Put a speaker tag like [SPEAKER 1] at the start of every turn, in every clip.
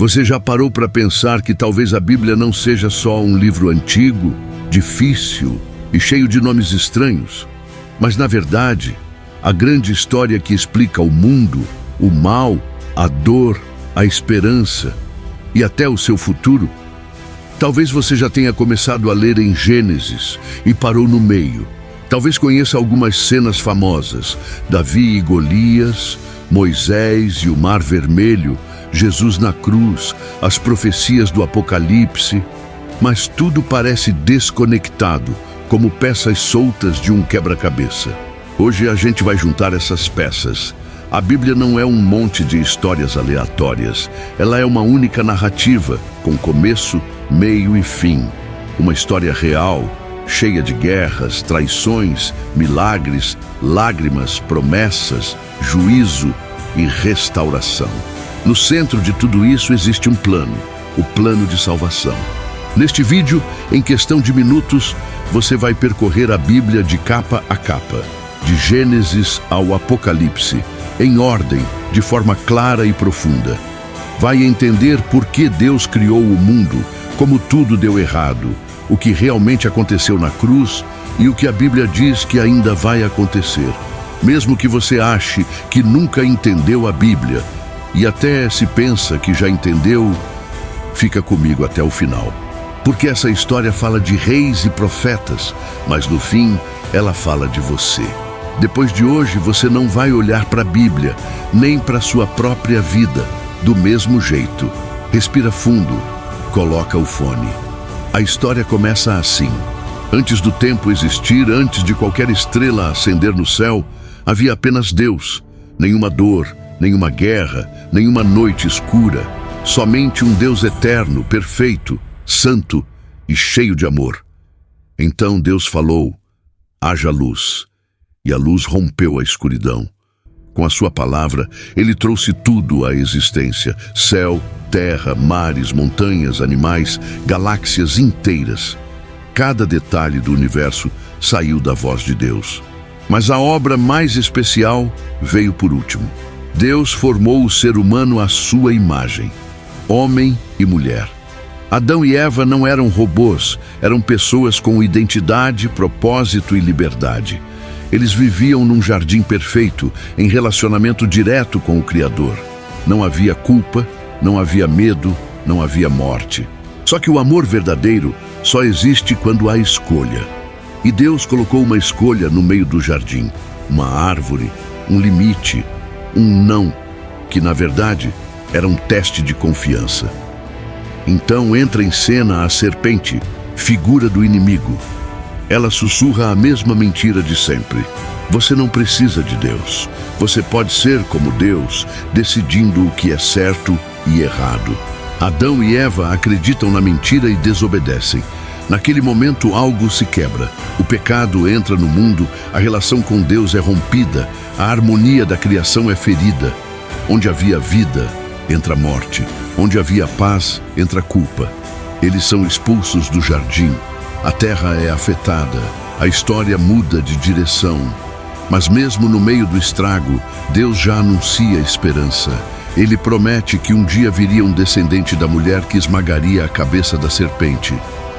[SPEAKER 1] Você já parou para pensar que talvez a Bíblia não seja só um livro antigo, difícil e cheio de nomes estranhos, mas, na verdade, a grande história que explica o mundo, o mal, a dor, a esperança e até o seu futuro? Talvez você já tenha começado a ler em Gênesis e parou no meio. Talvez conheça algumas cenas famosas: Davi e Golias, Moisés e o Mar Vermelho, Jesus na cruz, as profecias do Apocalipse. Mas tudo parece desconectado, como peças soltas de um quebra-cabeça. Hoje a gente vai juntar essas peças. A Bíblia não é um monte de histórias aleatórias. Ela é uma única narrativa, com começo, meio e fim. Uma história real, cheia de guerras, traições, milagres, lágrimas, promessas, juízo e restauração. No centro de tudo isso existe um plano, o plano de salvação. Neste vídeo, em questão de minutos, você vai percorrer a Bíblia de capa a capa, de Gênesis ao Apocalipse, em ordem, de forma clara e profunda. Vai entender por que Deus criou o mundo, como tudo deu errado, o que realmente aconteceu na cruz e o que a Bíblia diz que ainda vai acontecer. Mesmo que você ache que nunca entendeu a Bíblia e até se pensa que já entendeu, fica comigo até o final. Porque essa história fala de reis e profetas, mas no fim ela fala de você. Depois de hoje você não vai olhar para a Bíblia, nem para a sua própria vida, do mesmo jeito. Respira fundo, coloca o fone. A história começa assim. Antes do tempo existir, antes de qualquer estrela acender no céu, havia apenas Deus. Nenhuma dor, nenhuma guerra, nenhuma noite escura. Somente um Deus eterno, perfeito, santo e cheio de amor. Então Deus falou: haja luz. E a luz rompeu a escuridão. Com a sua palavra, ele trouxe tudo à existência: céu, terra, mares, montanhas, animais, galáxias inteiras. Cada detalhe do universo saiu da voz de Deus. Mas a obra mais especial veio por último. Deus formou o ser humano à sua imagem, homem e mulher. Adão e Eva não eram robôs, eram pessoas com identidade, propósito e liberdade. Eles viviam num jardim perfeito, em relacionamento direto com o Criador. Não havia culpa, não havia medo, não havia morte. Só que o amor verdadeiro só existe quando há escolha. E Deus colocou uma escolha no meio do jardim, uma árvore, um limite, um não, que na verdade era um teste de confiança. Então entra em cena a serpente, figura do inimigo. Ela sussurra a mesma mentira de sempre. Você não precisa de Deus. Você pode ser como Deus, decidindo o que é certo e errado. Adão e Eva acreditam na mentira e desobedecem. Naquele momento algo se quebra. O pecado entra no mundo, a relação com Deus é rompida, a harmonia da criação é ferida. Onde havia vida, entra a morte. Onde havia paz, entra a culpa. Eles são expulsos do jardim. A terra é afetada, a história muda de direção. Mas mesmo no meio do estrago, Deus já anuncia esperança. Ele promete que um dia viria um descendente da mulher que esmagaria a cabeça da serpente.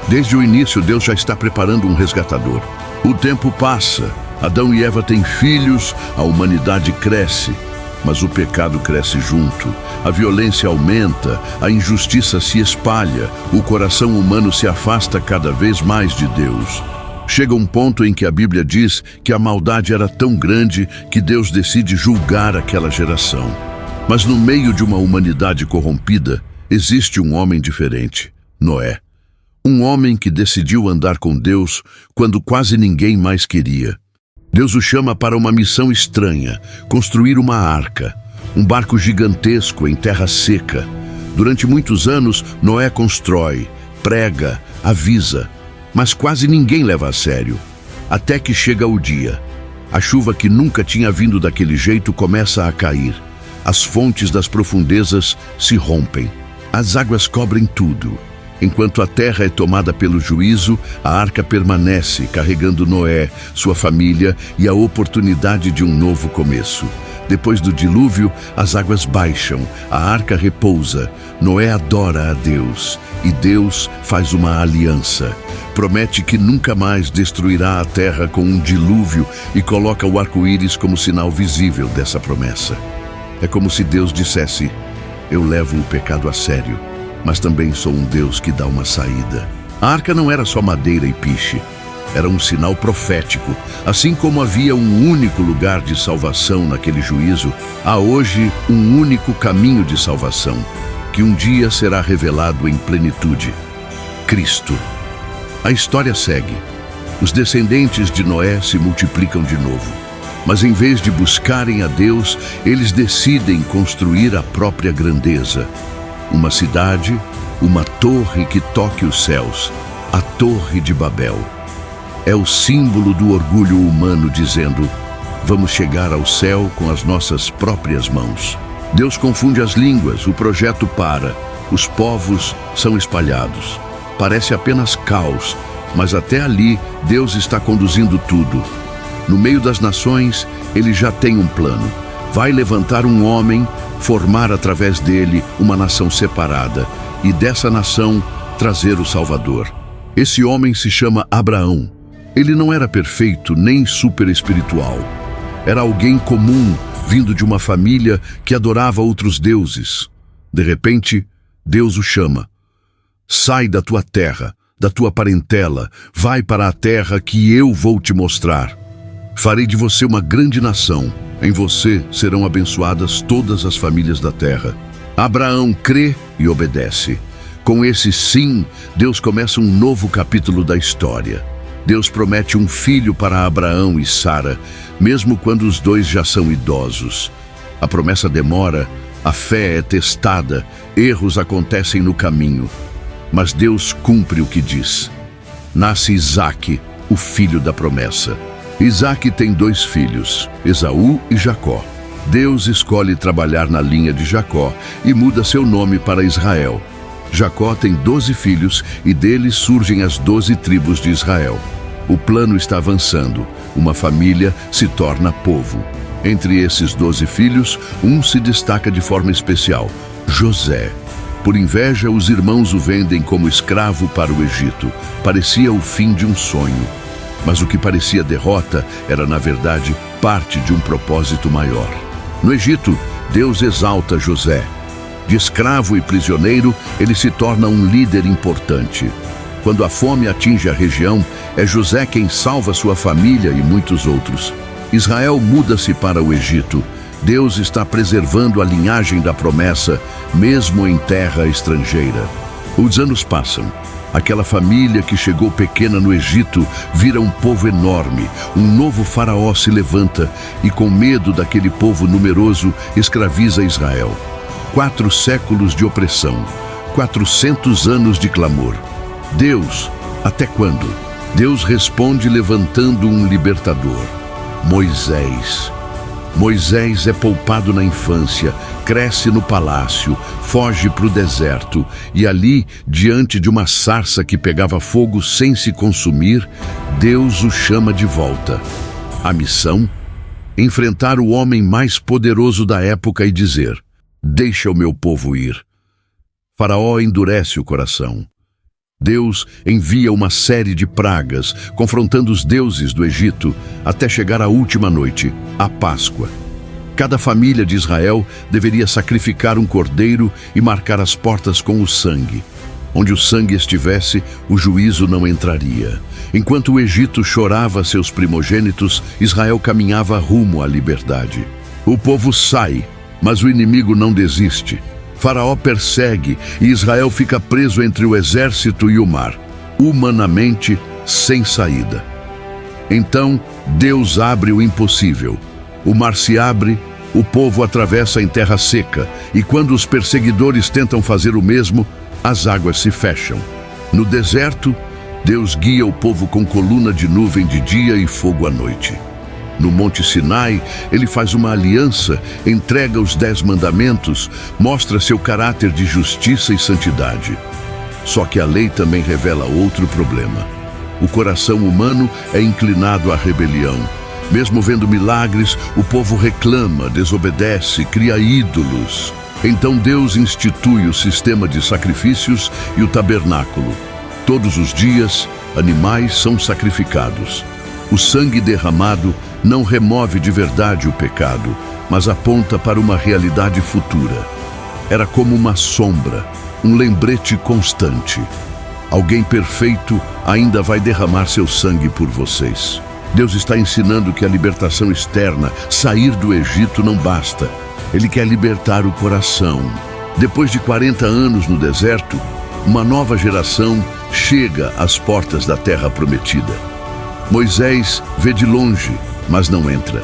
[SPEAKER 1] Desde o início, Deus já está preparando um resgatador. O tempo passa, Adão e Eva têm filhos, a humanidade cresce. Mas o pecado cresce junto, a violência aumenta, a injustiça se espalha, o coração humano se afasta cada vez mais de Deus. Chega um ponto em que a Bíblia diz que a maldade era tão grande que Deus decide julgar aquela geração. Mas no meio de uma humanidade corrompida, existe um homem diferente, Noé. Um homem que decidiu andar com Deus quando quase ninguém mais queria. Deus o chama para uma missão estranha, construir uma arca, um barco gigantesco em terra seca. Durante muitos anos, Noé constrói, prega, avisa, mas quase ninguém leva a sério. Até que chega o dia. A chuva que nunca tinha vindo daquele jeito começa a cair. As fontes das profundezas se rompem. As águas cobrem tudo. Enquanto a terra é tomada pelo juízo, a arca permanece, carregando Noé, sua família e a oportunidade de um novo começo. Depois do dilúvio, as águas baixam, a arca repousa, Noé adora a Deus e Deus faz uma aliança. Promete que nunca mais destruirá a terra com um dilúvio e coloca o arco-íris como sinal visível dessa promessa. É como se Deus dissesse: eu levo o pecado a sério, mas também sou um Deus que dá uma saída. A arca não era só madeira e piche, era um sinal profético. Assim como havia um único lugar de salvação naquele juízo, há hoje um único caminho de salvação, que um dia será revelado em plenitude: Cristo. A história segue. Os descendentes de Noé se multiplicam de novo. Mas em vez de buscarem a Deus, eles decidem construir a própria grandeza. Uma cidade, uma torre que toque os céus, a Torre de Babel. É o símbolo do orgulho humano dizendo: vamos chegar ao céu com as nossas próprias mãos. Deus confunde as línguas, o projeto para, os povos são espalhados. Parece apenas caos, mas até ali Deus está conduzindo tudo. No meio das nações, ele já tem um plano. Vai levantar um homem, formar através dele uma nação separada, e dessa nação trazer o Salvador. Esse homem se chama Abraão. Ele não era perfeito nem super espiritual. Era alguém comum, vindo de uma família que adorava outros deuses. De repente, Deus o chama. Sai da tua terra, da tua parentela, vai para a terra que eu vou te mostrar. Farei de você uma grande nação. Em você serão abençoadas todas as famílias da terra. Abraão crê e obedece. Com esse sim, Deus começa um novo capítulo da história. Deus promete um filho para Abraão e Sara, mesmo quando os dois já são idosos. A promessa demora, a fé é testada, erros acontecem no caminho. Mas Deus cumpre o que diz. Nasce Isaque, o filho da promessa. Isaque tem 2 filhos, Esaú e Jacó. Deus escolhe trabalhar na linha de Jacó e muda seu nome para Israel. Jacó tem 12 filhos e deles surgem as 12 tribos de Israel. O plano está avançando, uma família se torna povo. Entre esses 12 filhos, um se destaca de forma especial: José. Por inveja, os irmãos o vendem como escravo para o Egito. Parecia o fim de um sonho. Mas o que parecia derrota era, na verdade, parte de um propósito maior. No Egito, Deus exalta José. De escravo e prisioneiro, ele se torna um líder importante. Quando a fome atinge a região, é José quem salva sua família e muitos outros. Israel muda-se para o Egito. Deus está preservando a linhagem da promessa, mesmo em terra estrangeira. Os anos passam. Aquela família que chegou pequena no Egito vira um povo enorme. Um novo faraó se levanta e, com medo daquele povo numeroso, escraviza Israel. 4 séculos de opressão, 400 anos de clamor. Deus, até quando? Deus responde levantando um libertador: Moisés. Moisés é poupado na infância, cresce no palácio, foge para o deserto e ali, diante de uma sarça que pegava fogo sem se consumir, Deus o chama de volta. A missão? Enfrentar o homem mais poderoso da época e dizer: deixa o meu povo ir. Faraó endurece o coração. Deus envia uma série de pragas, confrontando os deuses do Egito, até chegar à última noite, a Páscoa. Cada família de Israel deveria sacrificar um cordeiro e marcar as portas com o sangue. Onde o sangue estivesse, o juízo não entraria. Enquanto o Egito chorava seus primogênitos, Israel caminhava rumo à liberdade. O povo sai, mas o inimigo não desiste. Faraó persegue e Israel fica preso entre o exército e o mar, humanamente sem saída. Então, Deus abre o impossível. O mar se abre, o povo atravessa em terra seca, e quando os perseguidores tentam fazer o mesmo, as águas se fecham. No deserto, Deus guia o povo com coluna de nuvem de dia e fogo à noite. No Monte Sinai, ele faz uma aliança, entrega os 10 mandamentos, mostra seu caráter de justiça e santidade. Só que a lei também revela outro problema. O coração humano é inclinado à rebelião. Mesmo vendo milagres, o povo reclama, desobedece, cria ídolos. Então Deus institui o sistema de sacrifícios e o tabernáculo. Todos os dias, animais são sacrificados. O sangue derramado não remove de verdade o pecado, mas aponta para uma realidade futura. Era como uma sombra, um lembrete constante. Alguém perfeito ainda vai derramar seu sangue por vocês. Deus está ensinando que a libertação externa, sair do Egito, não basta. Ele quer libertar o coração. Depois de 40 anos no deserto, uma nova geração chega às portas da terra prometida. Moisés vê de longe, mas não entra.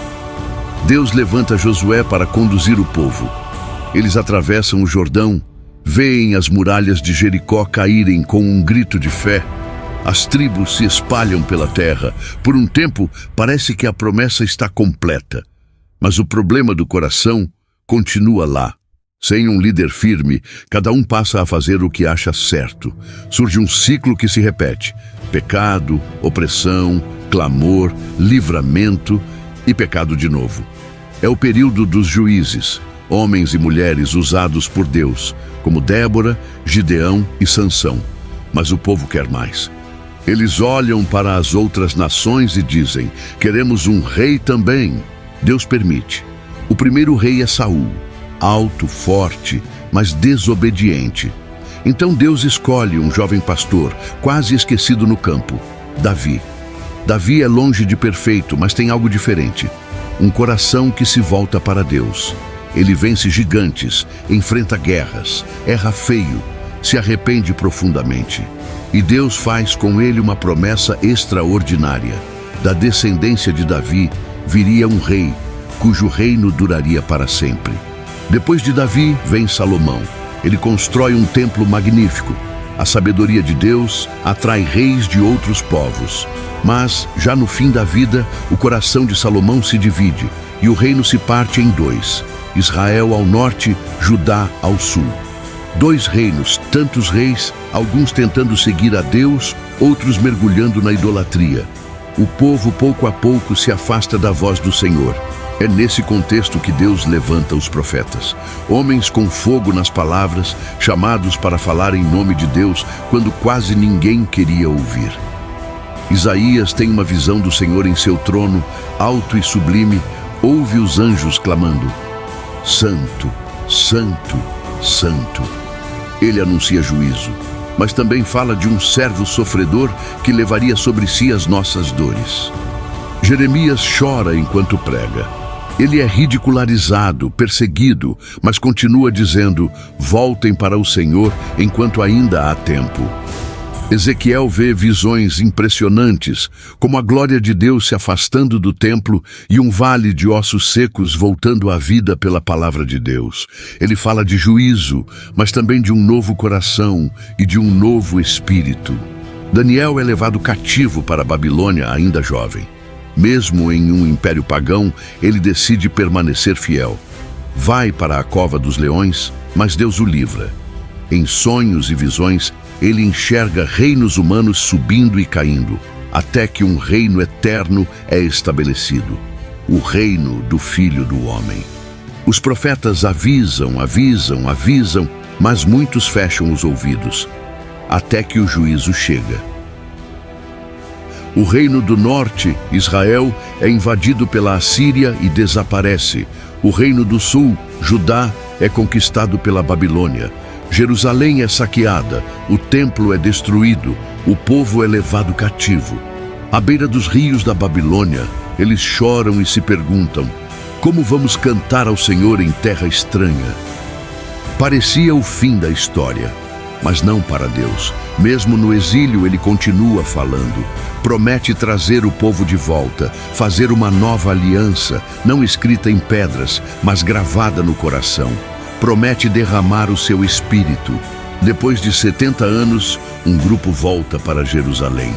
[SPEAKER 1] Deus levanta Josué para conduzir o povo. Eles atravessam o Jordão, veem as muralhas de Jericó caírem com um grito de fé. As tribos se espalham pela terra. Por um tempo, parece que a promessa está completa. Mas o problema do coração continua lá. Sem um líder firme, cada um passa a fazer o que acha certo. Surge um ciclo que se repete: pecado, opressão, clamor, livramento e pecado de novo. É o período dos juízes, homens e mulheres usados por Deus, como Débora, Gideão e Sansão. Mas o povo quer mais. Eles olham para as outras nações e dizem: queremos um rei também. Deus permite. O primeiro rei é Saul, alto, forte, mas desobediente. Então Deus escolhe um jovem pastor, quase esquecido no campo, Davi. Davi é longe de perfeito, mas tem algo diferente. Um coração que se volta para Deus. Ele vence gigantes, enfrenta guerras, erra feio, se arrepende profundamente. E Deus faz com ele uma promessa extraordinária. Da descendência de Davi viria um rei, cujo reino duraria para sempre. Depois de Davi vem Salomão. Ele constrói um templo magnífico. A sabedoria de Deus atrai reis de outros povos. Mas, já no fim da vida, o coração de Salomão se divide e o reino se parte em dois: Israel ao norte, Judá ao sul. Dois reinos, tantos reis, alguns tentando seguir a Deus, outros mergulhando na idolatria. O povo, pouco a pouco, se afasta da voz do Senhor. É nesse contexto que Deus levanta os profetas. Homens com fogo nas palavras, chamados para falar em nome de Deus quando quase ninguém queria ouvir. Isaías tem uma visão do Senhor em seu trono, alto e sublime, ouve os anjos clamando: Santo, Santo, Santo. Ele anuncia juízo, mas também fala de um servo sofredor que levaria sobre si as nossas dores. Jeremias chora enquanto prega. Ele é ridicularizado, perseguido, mas continua dizendo: voltem para o Senhor enquanto ainda há tempo. Ezequiel vê visões impressionantes, como a glória de Deus se afastando do templo e um vale de ossos secos voltando à vida pela palavra de Deus. Ele fala de juízo, mas também de um novo coração e de um novo espírito. Daniel é levado cativo para a Babilônia ainda jovem. Mesmo em um império pagão, ele decide permanecer fiel. Vai para a cova dos leões, mas Deus o livra. Em sonhos e visões, ele enxerga reinos humanos subindo e caindo, até que um reino eterno é estabelecido: o reino do Filho do Homem. Os profetas avisam, mas muitos fecham os ouvidos, até que o juízo chega. O reino do norte, Israel, é invadido pela Assíria e desaparece. O reino do sul, Judá, é conquistado pela Babilônia. Jerusalém é saqueada, o templo é destruído, o povo é levado cativo. À beira dos rios da Babilônia, eles choram e se perguntam: como vamos cantar ao Senhor em terra estranha? Parecia o fim da história, mas não para Deus. Mesmo no exílio, ele continua falando. Promete trazer o povo de volta, fazer uma nova aliança, não escrita em pedras, mas gravada no coração. Promete derramar o seu espírito. Depois de 70 anos, um grupo volta para Jerusalém.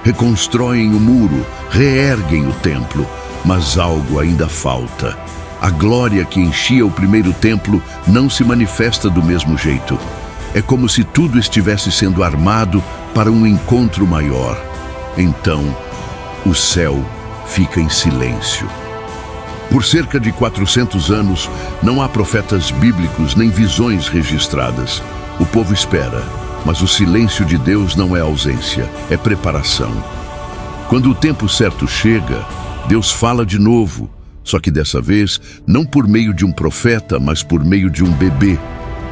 [SPEAKER 1] Reconstroem o muro, reerguem o templo, mas algo ainda falta. A glória que enchia o primeiro templo não se manifesta do mesmo jeito. É como se tudo estivesse sendo armado para um encontro maior. Então, o céu fica em silêncio. Por cerca de 400 anos, não há profetas bíblicos nem visões registradas. O povo espera, mas o silêncio de Deus não é ausência, é preparação. Quando o tempo certo chega, Deus fala de novo, só que dessa vez não por meio de um profeta, mas por meio de um bebê.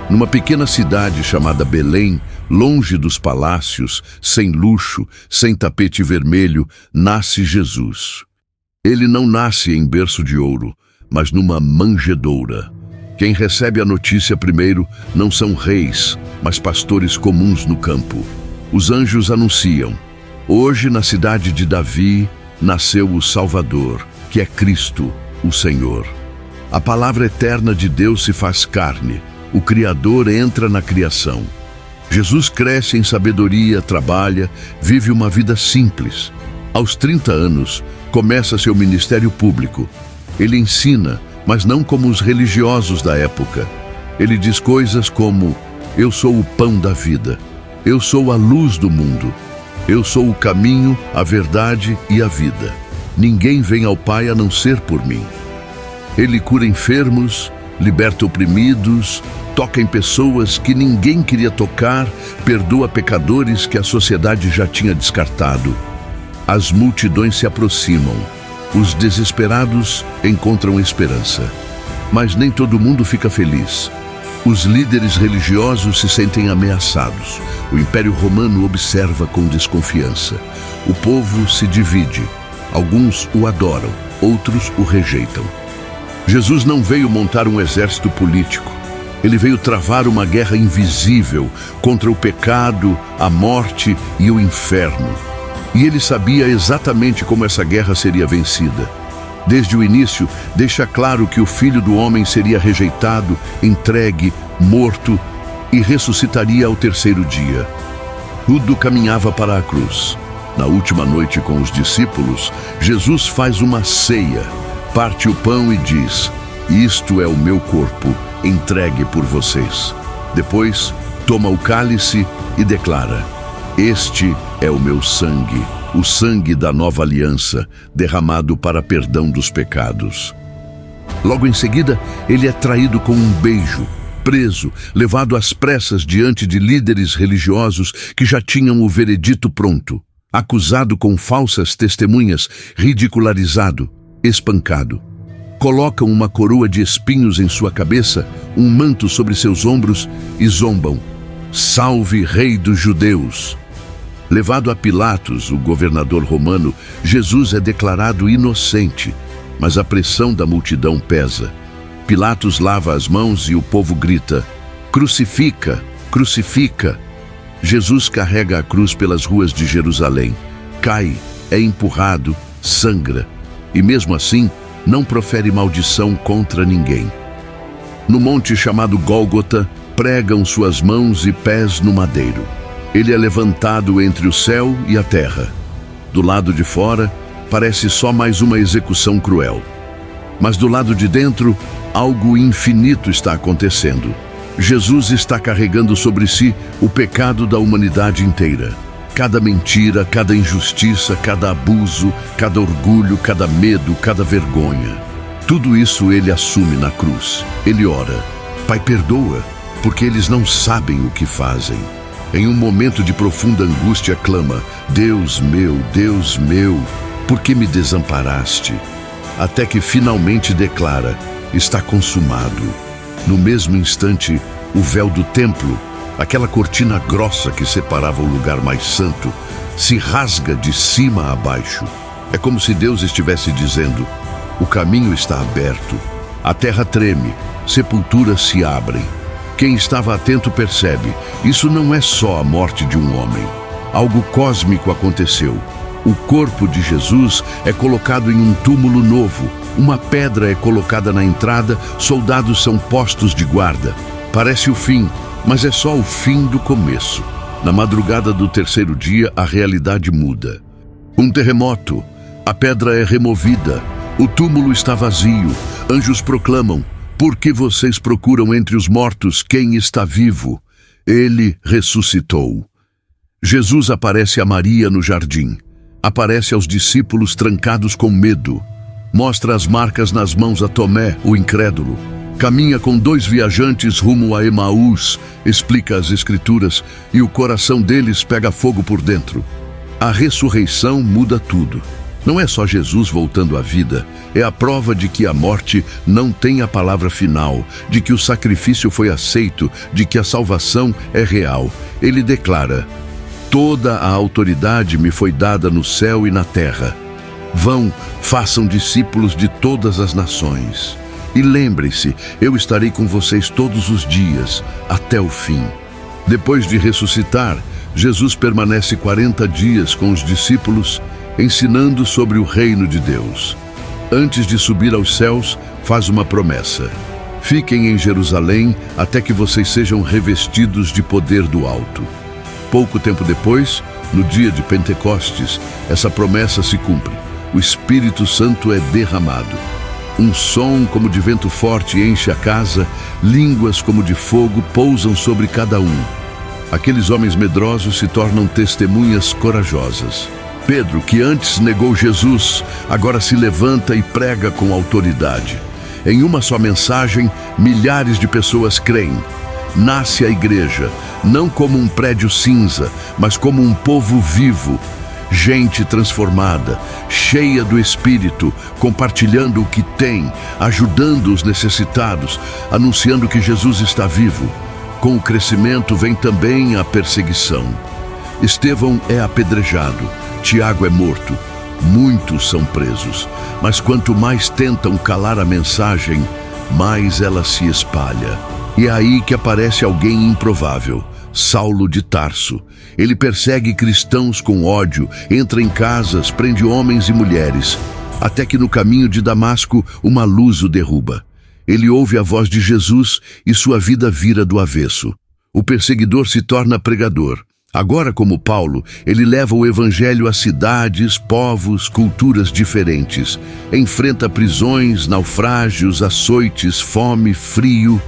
[SPEAKER 1] Numa pequena cidade chamada Belém, longe dos palácios, sem luxo, sem tapete vermelho, nasce Jesus. Ele não nasce em berço de ouro, mas numa manjedoura. Quem recebe a notícia primeiro não são reis, mas pastores comuns no campo. Os anjos anunciam: hoje na cidade de Davi nasceu o Salvador, que é Cristo, o Senhor. A palavra eterna de Deus se faz carne. O Criador entra na criação. Jesus cresce em sabedoria, trabalha, vive uma vida simples. Aos 30 anos, começa seu ministério público. Ele ensina, mas não como os religiosos da época. Ele diz coisas como: eu sou o pão da vida, eu sou a luz do mundo, eu sou o caminho, a verdade e a vida. Ninguém vem ao Pai a não ser por mim. Ele cura enfermos, liberta oprimidos, toca em pessoas que ninguém queria tocar, perdoa pecadores que a sociedade já tinha descartado. As multidões se aproximam, os desesperados encontram esperança. Mas nem todo mundo fica feliz. Os líderes religiosos se sentem ameaçados. O Império Romano observa com desconfiança. O povo se divide. Alguns o adoram, outros o rejeitam. Jesus não veio montar um exército político. Ele veio travar uma guerra invisível contra o pecado, a morte e o inferno. E ele sabia exatamente como essa guerra seria vencida. Desde o início, deixa claro que o Filho do Homem seria rejeitado, entregue, morto e ressuscitaria ao terceiro dia. Tudo caminhava para a cruz. Na última noite com os discípulos, Jesus faz uma ceia, parte o pão e diz: isto é o meu corpo, entregue por vocês. Depois, toma o cálice e declara: este é o meu sangue, o sangue da nova aliança, derramado para perdão dos pecados. Logo em seguida, ele é traído com um beijo, preso, levado às pressas diante de líderes religiosos que já tinham o veredito pronto, acusado com falsas testemunhas, ridicularizado, espancado. Colocam uma coroa de espinhos em sua cabeça, um manto sobre seus ombros e zombam: salve, Rei dos Judeus! Levado a Pilatos, o governador romano, Jesus é declarado inocente, mas a pressão da multidão pesa. Pilatos lava as mãos e o povo grita: crucifica, crucifica! Jesus carrega a cruz pelas ruas de Jerusalém, cai, é empurrado, sangra, e mesmo assim não profere maldição contra ninguém. No monte chamado Gólgota, pregam suas mãos e pés no madeiro. Ele é levantado entre o céu e a terra. Do lado de fora, parece só mais uma execução cruel. Mas do lado de dentro, algo infinito está acontecendo. Jesus está carregando sobre si o pecado da humanidade inteira. Cada mentira, cada injustiça, cada abuso, cada orgulho, cada medo, cada vergonha. Tudo isso ele assume na cruz. Ele ora: Pai, perdoa, porque eles não sabem o que fazem. Em um momento de profunda angústia clama: Deus meu, por que me desamparaste? Até que finalmente declara: está consumado. No mesmo instante, o véu do templo, aquela cortina grossa que separava o lugar mais santo, se rasga de cima a baixo. É como se Deus estivesse dizendo: o caminho está aberto. A terra treme, sepulturas se abrem. Quem estava atento percebe: isso não é só a morte de um homem. Algo cósmico aconteceu. O corpo de Jesus é colocado em um túmulo novo. Uma pedra é colocada na entrada, soldados são postos de guarda. Parece o fim, mas é só o fim do começo. Na madrugada do terceiro dia, a realidade muda. Um terremoto. A pedra é removida. O túmulo está vazio. Anjos proclamam: por que vocês procuram entre os mortos quem está vivo? Ele ressuscitou. Jesus aparece a Maria no jardim. Aparece aos discípulos trancados com medo. Mostra as marcas nas mãos a Tomé, o incrédulo. Caminha com 2 viajantes rumo a Emaús, explica as Escrituras, e o coração deles pega fogo por dentro. A ressurreição muda tudo. Não é só Jesus voltando à vida, é a prova de que a morte não tem a palavra final, de que o sacrifício foi aceito, de que a salvação é real. Ele declara: toda a autoridade me foi dada no céu e na terra. Vão, façam discípulos de todas as nações. E lembrem-se, eu estarei com vocês todos os dias, até o fim. Depois de ressuscitar, Jesus permanece 40 dias com os discípulos, ensinando sobre o reino de Deus. Antes de subir aos céus, faz uma promessa: fiquem em Jerusalém até que vocês sejam revestidos de poder do alto. Pouco tempo depois, no dia de Pentecostes, essa promessa se cumpre. O Espírito Santo é derramado. Um som como de vento forte enche a casa, línguas como de fogo pousam sobre cada um. Aqueles homens medrosos se tornam testemunhas corajosas. Pedro, que antes negou Jesus, agora se levanta e prega com autoridade. Em uma só mensagem, milhares de pessoas creem. Nasce a igreja, não como um prédio cinza, mas como um povo vivo. Gente transformada, cheia do Espírito, compartilhando o que tem, ajudando os necessitados, anunciando que Jesus está vivo. Com o crescimento vem também a perseguição. Estevão é apedrejado, Tiago é morto, muitos são presos. Mas quanto mais tentam calar a mensagem, mais ela se espalha. E é aí que aparece alguém improvável: Saulo de Tarso. Ele persegue cristãos com ódio, entra em casas, prende homens e mulheres, até que no caminho de Damasco uma luz o derruba. Ele ouve a voz de Jesus e sua vida vira do avesso. O perseguidor se torna pregador. Agora, como Paulo, ele leva o evangelho a cidades, povos, culturas diferentes. Enfrenta prisões, naufrágios, açoites, fome, frio,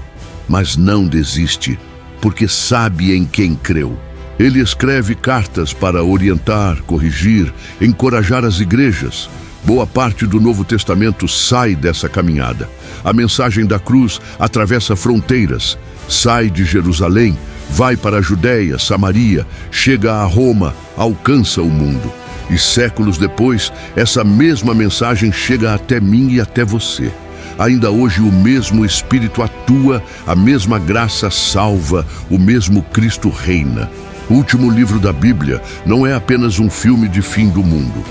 [SPEAKER 1] mas não desiste, porque sabe em quem creu. Ele escreve cartas para orientar, corrigir, encorajar as igrejas. Boa parte do Novo Testamento sai dessa caminhada. A mensagem da cruz atravessa fronteiras, sai de Jerusalém, vai para a Judéia, Samaria, chega a Roma, alcança o mundo. E séculos depois, essa mesma mensagem chega até mim e até você. Ainda hoje o mesmo Espírito atua, a mesma graça salva, o mesmo Cristo reina. O último livro da Bíblia não é apenas um filme de fim do mundo,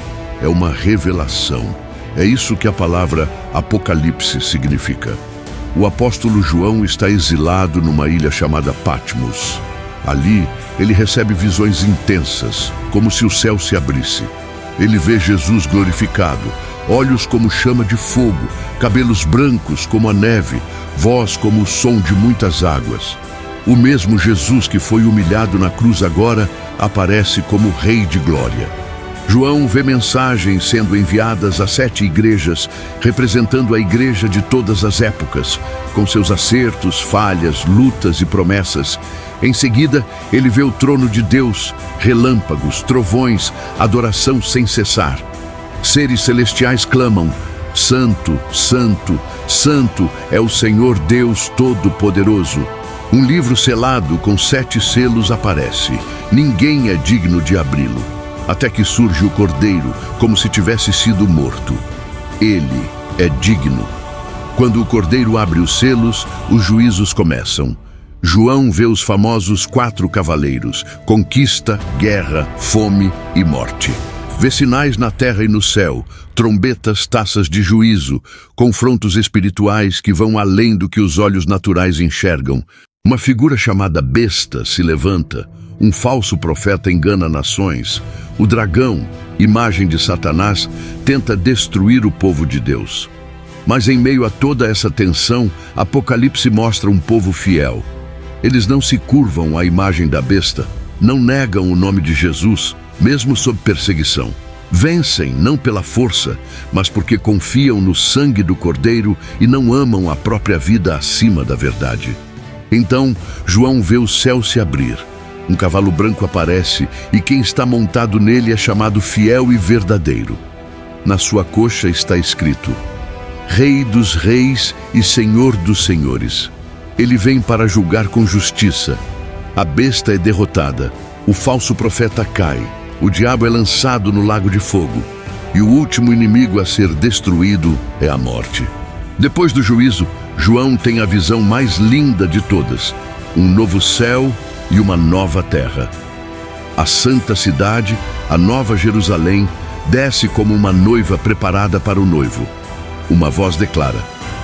[SPEAKER 1] é uma revelação. É isso que a palavra Apocalipse significa. O apóstolo João está exilado numa ilha chamada Patmos. Ali, ele recebe visões intensas, como se o céu se abrisse. Ele vê Jesus glorificado, olhos como chama de fogo, cabelos brancos como a neve, voz como o som de muitas águas. O mesmo Jesus que foi humilhado na cruz agora aparece como Rei de Glória. João vê mensagens sendo enviadas a 7 igrejas, representando a igreja de todas as épocas, com seus acertos, falhas, lutas e promessas. Em seguida, ele vê o trono de Deus, relâmpagos, trovões, adoração sem cessar. Seres celestiais clamam: Santo, Santo, Santo é o Senhor Deus Todo-Poderoso. Um livro selado com 7 selos aparece. Ninguém é digno de abri-lo. Até que surge o Cordeiro, como se tivesse sido morto. Ele é digno. Quando o Cordeiro abre os selos, os juízos começam. João vê os famosos 4 cavaleiros: conquista, guerra, fome e morte. Vê sinais na terra e no céu, trombetas, taças de juízo, confrontos espirituais que vão além do que os olhos naturais enxergam. Uma figura chamada Besta se levanta. Um falso profeta engana nações. O dragão, imagem de Satanás, tenta destruir o povo de Deus. Mas em meio a toda essa tensão, Apocalipse mostra um povo fiel. Eles não se curvam à imagem da besta, não negam o nome de Jesus, mesmo sob perseguição. Vencem não pela força, mas porque confiam no sangue do Cordeiro e não amam a própria vida acima da verdade. Então João vê o céu se abrir. Um cavalo branco aparece e quem está montado nele é chamado Fiel e Verdadeiro. Na sua coxa está escrito: Rei dos Reis e Senhor dos Senhores. Ele vem para julgar com justiça. A besta é derrotada, o falso profeta cai, o diabo é lançado no lago de fogo, e o último inimigo a ser destruído é a morte. Depois do juízo, João tem a visão mais linda de todas: um novo céu e uma nova terra. A santa cidade, a nova Jerusalém, desce como uma noiva preparada para o noivo. Uma voz declara: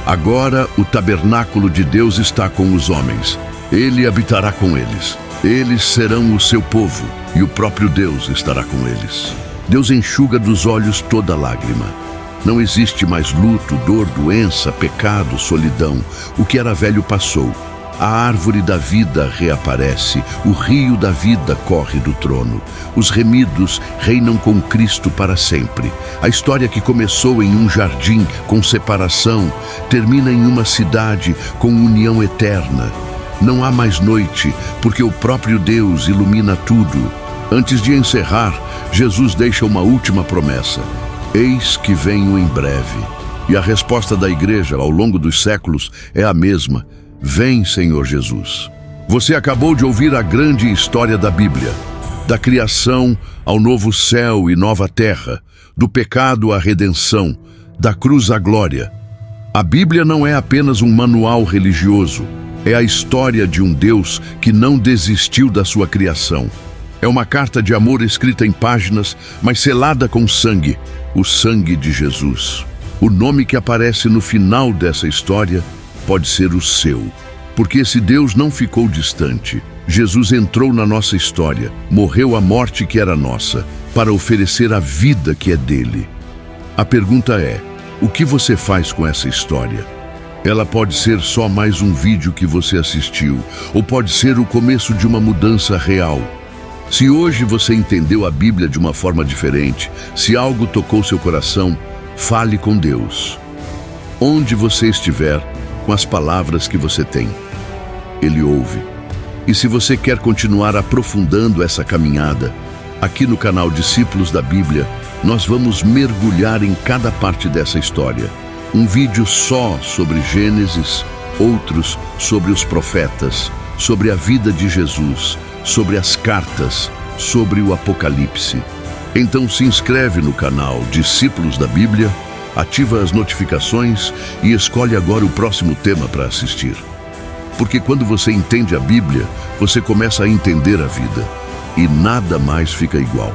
[SPEAKER 1] agora o tabernáculo de Deus está com os homens. Ele habitará com eles. Eles serão o seu povo, e o próprio Deus estará com eles. Deus enxuga dos olhos toda lágrima. Não existe mais luto, dor, doença, pecado, solidão. O que era velho passou. A árvore da vida reaparece, o rio da vida corre do trono. Os remidos reinam com Cristo para sempre. A história que começou em um jardim com separação, termina em uma cidade com união eterna. Não há mais noite, porque o próprio Deus ilumina tudo. Antes de encerrar, Jesus deixa uma última promessa: eis que venho em breve. E a resposta da igreja ao longo dos séculos é a mesma: vem, Senhor Jesus. Você acabou de ouvir a grande história da Bíblia, da criação ao novo céu e nova terra, do pecado à redenção, da cruz à glória. A Bíblia não é apenas um manual religioso, é a história de um Deus que não desistiu da sua criação. É uma carta de amor escrita em páginas, mas selada com sangue, o sangue de Jesus. O nome que aparece no final dessa história pode ser o seu, porque esse Deus não ficou distante. Jesus entrou na nossa história, morreu a morte que era nossa, para oferecer a vida que é dele. A pergunta é: o que você faz com essa história? Ela pode ser só mais um vídeo que você assistiu, ou pode ser o começo de uma mudança real. Se hoje você entendeu a Bíblia de uma forma diferente, se algo tocou seu coração, fale com Deus. Onde você estiver, com as palavras que você tem, Ele ouve. E se você quer continuar aprofundando essa caminhada, aqui no canal Discípulos da Bíblia, nós vamos mergulhar em cada parte dessa história. Um vídeo só sobre Gênesis, outros sobre os profetas, sobre a vida de Jesus, sobre as cartas, sobre o Apocalipse. Então se inscreve no canal Discípulos da Bíblia, ativa as notificações e escolhe agora o próximo tema para assistir. Porque quando você entende a Bíblia, você começa a entender a vida, e nada mais fica igual.